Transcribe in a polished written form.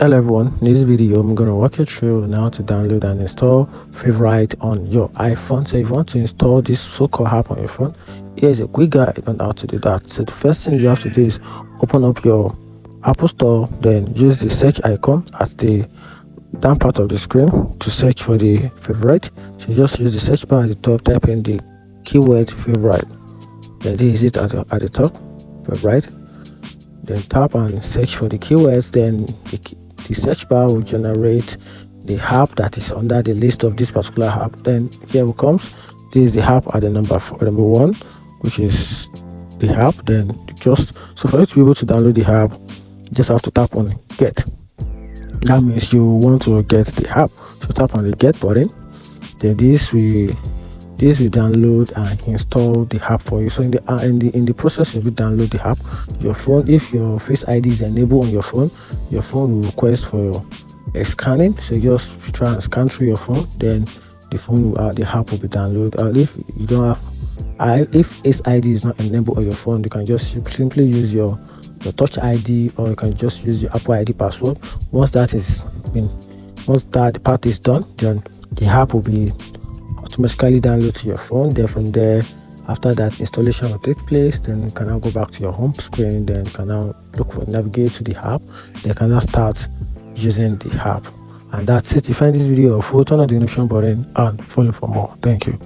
Hello everyone, in this video I'm going to walk you through now to download and install Favorite on your iPhone. So if you want to install this so-called app on your phone, here's a quick guide on how to do that. So the first thing you have to do is open up your Apple Store, then use the search icon at the down part of the screen to search for the Favorite. So just use the search bar at the top, type in the keyword Favorite, then this is it at the top, Favorite. Then tap and search for the keywords, then the search bar will generate the app that is under the list of this particular app. Then here it comes, this is the app at the number 1, which is the app. Then so for you to be able to download the app, you just have to tap on get. That means you want to get the app, so tap on the get button. Then this will download and install the app for you. So in the process of you download the app, your phone, if your Face ID is enabled on your phone will request for a scanning. So you just try and scan through your phone, then the app will be downloaded. If you don't have if Face ID is not enabled on your phone, you can just simply use your Touch ID, or you can just use your Apple ID password. Once that part is done, then the app will be automatically download to your phone. Then from there, after that, installation will take place. Then you can now go back to your home screen, then you can now navigate to the app. Then you can now start using the app, and that's it. If you find this video helpful, turn on the notification button and follow for more. Thank you.